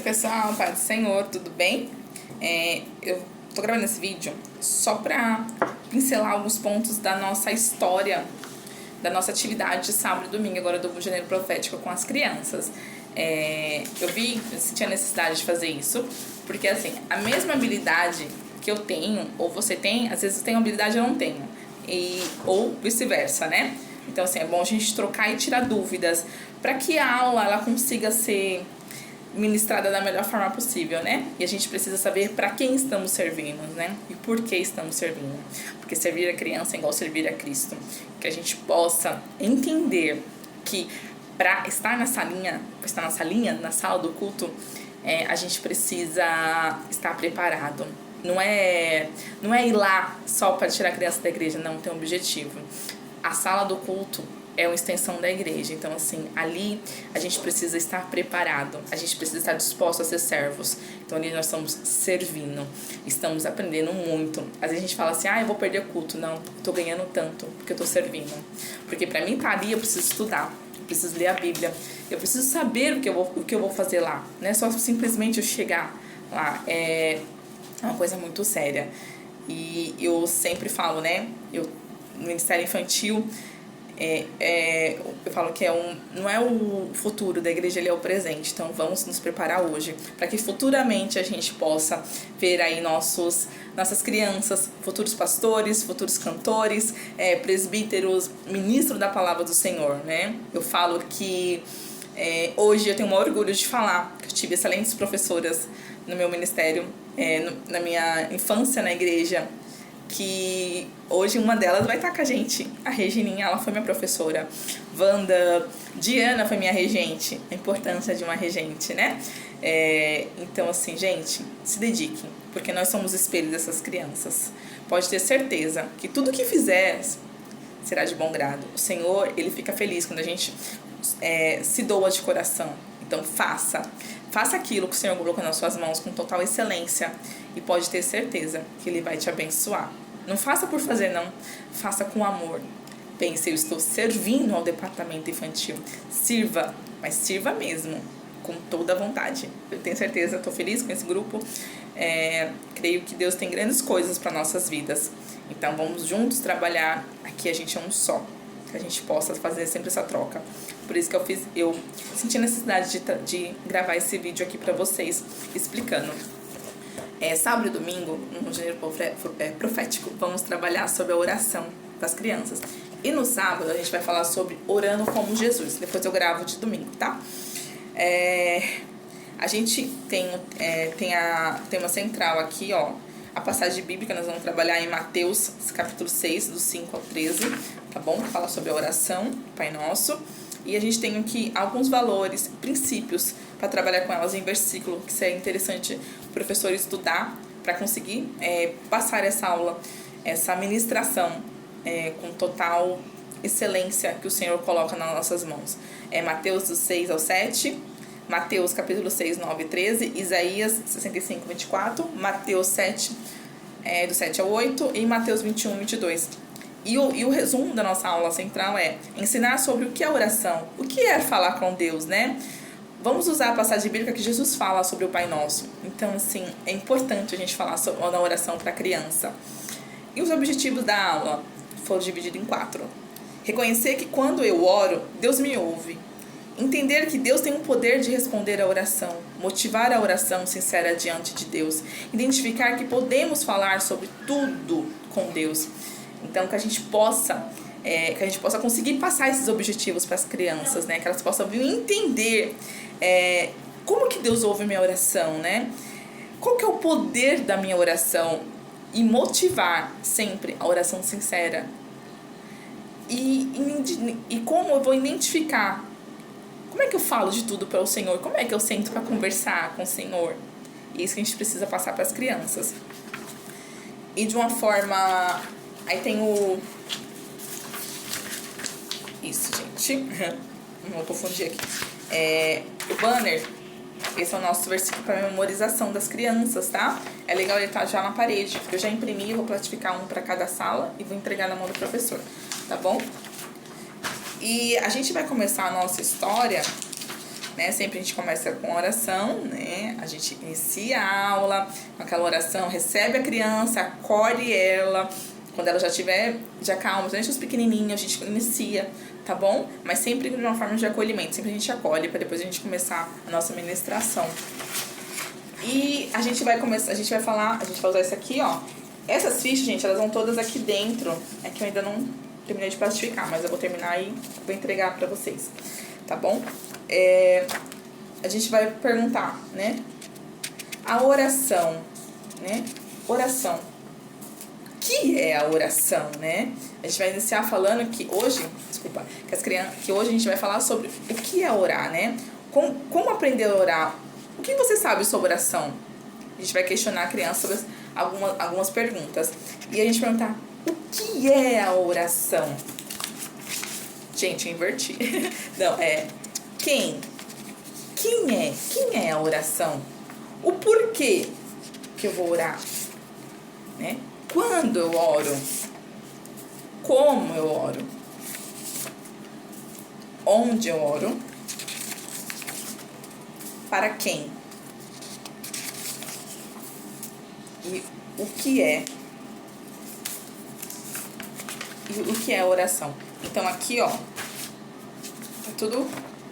pessoal, paz do Senhor, tudo bem? Eu tô gravando esse vídeo só pra pincelar alguns pontos da nossa história, da nossa atividade de sábado e domingo, agora do Janeiro Profético com as crianças. Eu senti a necessidade de fazer isso, porque assim, a mesma habilidade que eu tenho, ou você tem, às vezes eu tenho habilidade e eu não tenho, ou vice-versa, né? Então assim, é bom a gente trocar e tirar dúvidas, para que a aula ela consiga ser ministrada da melhor forma possível, né? E a gente precisa saber para quem estamos servindo, né? E por que estamos servindo. Porque servir a criança é igual servir a Cristo. Que a gente possa entender que para estar nessa linha, na sala do culto, a gente precisa estar preparado. Não é ir lá só para tirar a criança da igreja, não, tem um objetivo. A sala do culto é uma extensão da igreja. Então, assim, ali a gente precisa estar preparado. A gente precisa estar disposto a ser servos. Então, ali nós estamos servindo. Estamos aprendendo muito. Às vezes a gente fala assim, eu vou perder culto. Não, eu tô ganhando tanto porque eu tô servindo. Porque pra mim estar ali, eu preciso estudar. Eu preciso ler a Bíblia. Eu preciso saber o que eu vou fazer lá. Não é só simplesmente eu chegar lá. É uma coisa muito séria. E eu sempre falo, né? No Ministério Infantil, eu falo que não é o futuro da igreja, ele é o presente. Então vamos nos preparar hoje para que futuramente a gente possa ver aí nossas crianças, futuros pastores, futuros cantores, presbíteros, ministros da palavra do Senhor, né? Eu falo que hoje eu tenho o maior orgulho de falar que eu tive excelentes professoras no meu ministério, na minha infância na igreja, que hoje uma delas vai estar com a gente. A Regininha, ela foi minha professora. Wanda, Diana foi minha regente. A importância de uma regente, né? Então, assim, gente, se dediquem, porque nós somos espelhos dessas crianças. Pode ter certeza que tudo que fizer será de bom grado. O Senhor, ele fica feliz quando a gente se doa de coração. Então, faça aquilo que o Senhor colocou nas suas mãos com total excelência e pode ter certeza que Ele vai te abençoar. Não faça por fazer, não. Faça com amor. Pense, eu estou servindo ao departamento infantil. Sirva, mas sirva mesmo, com toda a vontade. Eu tenho certeza, estou feliz com esse grupo. Creio que Deus tem grandes coisas para nossas vidas. Então, vamos juntos trabalhar. Aqui a gente é um só. Que a gente possa fazer sempre essa troca. Por isso que eu senti a necessidade de gravar esse vídeo aqui para vocês, explicando. Sábado e domingo, no Janeiro Profético, vamos trabalhar sobre a oração das crianças. E no sábado a gente vai falar sobre orando como Jesus. Depois eu gravo de domingo, tá? A gente tem uma central aqui, ó. A passagem bíblica nós vamos trabalhar em Mateus, capítulo 6, do 5 ao 13, tá bom? Fala sobre a oração, Pai Nosso. E a gente tem aqui alguns valores, princípios, para trabalhar com elas em versículo, que seria interessante o professor estudar para conseguir passar essa aula, essa ministração com total excelência que o Senhor coloca nas nossas mãos. Mateus do 6 ao 7, Mateus capítulo 6, 9 e 13, Isaías 65, 24, Mateus 7, do 7 ao 8 e Mateus 21, 22. E o resumo da nossa aula central é ensinar sobre o que é oração, o que é falar com Deus, né? Vamos usar a passagem bíblica que Jesus fala sobre o Pai Nosso. Então, assim, é importante a gente falar sobre a oração para a criança. E os objetivos da aula foram divididos em 4. Reconhecer que quando eu oro, Deus me ouve. Entender que Deus tem o poder de responder à oração. Motivar a oração sincera diante de Deus. Identificar que podemos falar sobre tudo com Deus. Então, que a gente possa conseguir passar esses objetivos para as crianças, né? Que elas possam entender como que Deus ouve minha oração, né? Qual que é o poder da minha oração? E motivar sempre a oração sincera. E como eu vou identificar? Como é que eu falo de tudo para o Senhor? Como é que eu sento para conversar com o Senhor? Isso que a gente precisa passar para as crianças. E de uma forma... Aí tem isso, gente. Não vou confundir aqui. O banner, esse é o nosso versículo para memorização das crianças, tá? É legal ele estar já na parede. Eu já imprimi, vou plastificar um para cada sala e vou entregar na mão do professor, tá bom? E a gente vai começar a nossa história né? Sempre a gente começa com oração, né? A gente inicia a aula com aquela oração, recebe a criança, acolhe ela. Quando ela já estiver já calma, principalmente os pequenininhos, a gente inicia, tá bom? Mas sempre de uma forma de acolhimento, sempre a gente acolhe para depois a gente começar a nossa ministração. E a gente vai começar, a gente vai usar isso aqui, ó. Essas fichas, gente, elas vão todas aqui dentro. É que eu ainda não terminei de plastificar, mas eu vou terminar e vou entregar pra vocês, tá bom? A gente vai perguntar, né? A oração, né? Oração. O que é a oração, né? A gente vai iniciar falando que hoje, que hoje a gente vai falar sobre o que é orar, né? Como aprender a orar. O que você sabe sobre oração? A gente vai questionar a criança sobre algumas perguntas. E a gente vai perguntar, o que é a oração? Gente, eu inverti. Não, quem? Quem é a oração? O porquê que eu vou orar? Né? Quando eu oro? Como eu oro? Onde eu oro? Para quem? E o que é? E o que é a oração? Então aqui, ó, tá tudo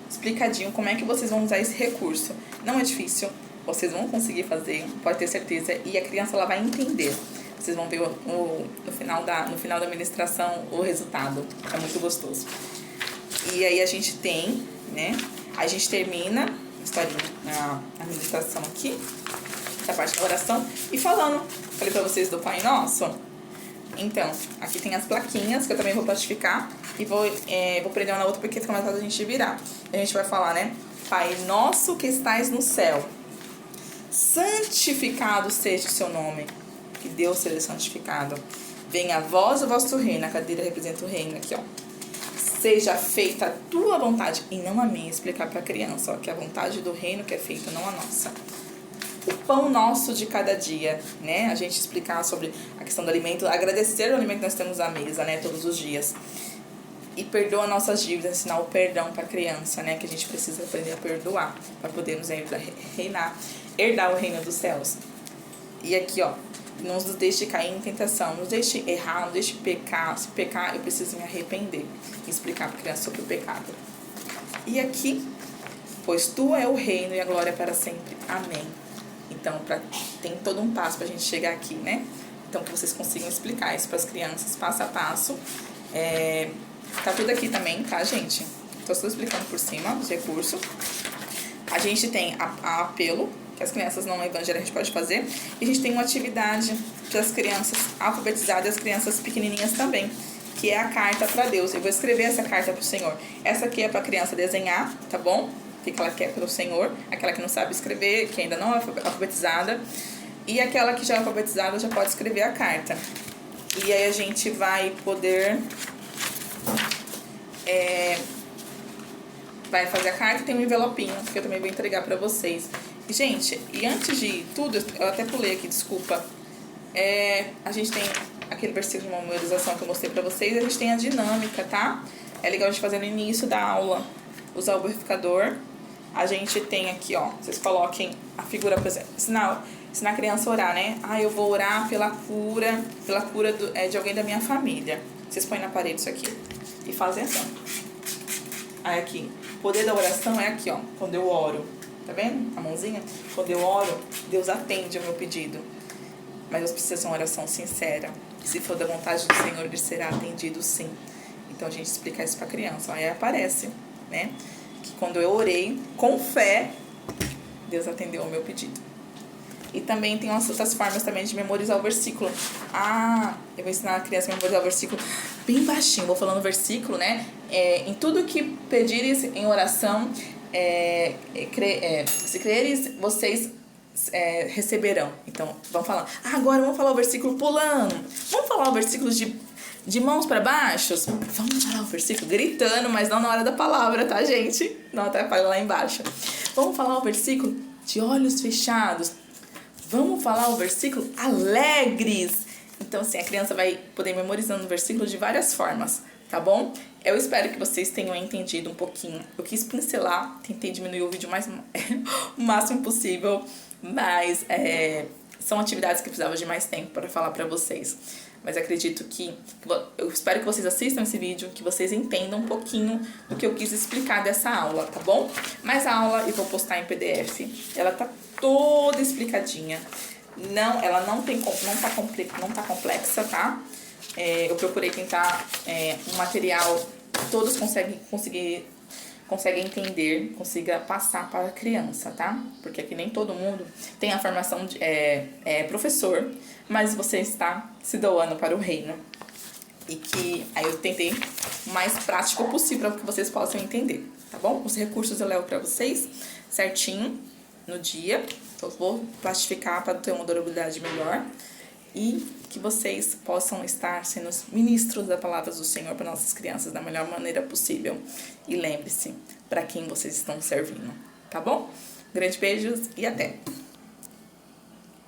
explicadinho como é que vocês vão usar esse recurso. Não é difícil, vocês vão conseguir fazer, pode ter certeza, e a criança ela vai entender. Vocês vão ver no final da ministração o resultado. É muito gostoso. E aí a gente tem, né? A gente termina a ministração aqui, essa parte da oração, e falando. Falei pra vocês do Pai Nosso. Então, aqui tem as plaquinhas que eu também vou plastificar e vou prender uma na outra porque fica mais fácil a gente virar. A gente vai falar, né? Pai nosso que estais no céu, santificado seja o seu nome. Que Deus seja santificado. Venha a vós o vosso reino. A cadeira representa o reino aqui, ó. Seja feita a tua vontade e não a minha. Explicar para a criança, ó, que a vontade do reino que é feita, não a nossa. O pão nosso de cada dia, né? A gente explicar sobre a questão do alimento, agradecer o alimento que nós temos à mesa, né? Todos os dias. E perdoa nossas dívidas, ensinar o perdão para a criança, né? Que a gente precisa aprender a perdoar para podermos herdar o reino dos céus. E aqui, ó, não nos deixe cair em tentação, nos deixe errar, não deixe pecar. Se pecar, eu preciso me arrepender. E explicar para a criança sobre o pecado. E aqui, pois tu é o reino e a glória para sempre. Amém. Então, tem todo um passo para a gente chegar aqui, né? Então, que vocês consigam explicar isso para as crianças, passo a passo. Tá tudo aqui também, tá, gente? Tô só explicando por cima os recursos. A gente tem a apelo, que as crianças não evangélicas a gente pode fazer. E a gente tem uma atividade para as crianças alfabetizadas e as crianças pequenininhas também, que é a carta para Deus. Eu vou escrever essa carta para o Senhor. Essa aqui é para a criança desenhar, tá bom? O que ela quer pelo Senhor. Aquela que não sabe escrever, que ainda não é alfabetizada. E aquela que já é alfabetizada já pode escrever a carta. E aí a gente vai poder... vai fazer a carta e tem um envelopinho que eu também vou entregar para vocês. Gente, e antes de tudo, eu até pulei aqui, desculpa. A gente tem aquele versículo de memorização que eu mostrei pra vocês. A gente tem a dinâmica, tá? É legal a gente fazer no início da aula. Usar o verificador. A gente tem aqui, ó. Vocês coloquem a figura, por exemplo. Ensinar a criança a orar, né? Eu vou orar pela cura de alguém da minha família. Vocês põem na parede isso aqui. E fazem assim. Aí aqui. O poder da oração é aqui, ó. Quando eu oro. Tá vendo? A mãozinha? Quando eu oro, Deus atende ao meu pedido. Mas precisa ser uma oração sincera. Se for da vontade do Senhor, ele será atendido sim. Então a gente explica isso pra criança. Aí aparece, né? Que quando eu orei com fé, Deus atendeu ao meu pedido. E também tem umas outras formas também de memorizar o versículo. Eu vou ensinar a criança a memorizar o versículo bem baixinho. Vou falando o versículo, né? Em tudo que pedires em oração, se creres, vocês receberão. Então, vamos falar. Agora vamos falar o versículo pulando. Vamos falar o versículo de mãos para baixo. Vamos falar o versículo gritando, mas não na hora da palavra, tá, gente? Não atrapalha lá embaixo. Vamos falar o versículo de olhos fechados. Vamos falar o versículo alegres. Então, assim, a criança vai poder ir memorizando o versículo de várias formas, tá bom? Eu espero que vocês tenham entendido um pouquinho. Eu quis pincelar, tentei diminuir o vídeo o máximo possível, mas são atividades que precisavam de mais tempo para falar para vocês. Mas acredito eu espero que vocês assistam esse vídeo, que vocês entendam um pouquinho do que eu quis explicar dessa aula, tá bom? Mas a aula eu vou postar em PDF, ela tá toda explicadinha. Ela não tá complexa, tá? Eu procurei tentar um material que todos conseguem entender, consiga passar para a criança, tá? Porque aqui nem todo mundo tem a formação de professor, mas você está se doando para o reino. E que aí eu tentei o mais prático possível para que vocês possam entender, tá bom? Os recursos eu levo para vocês certinho no dia. Eu vou plastificar para ter uma durabilidade melhor e que vocês possam estar sendo os ministros da palavra do Senhor para nossas crianças da melhor maneira possível. E lembre-se, para quem vocês estão servindo, tá bom? Grande beijos e até!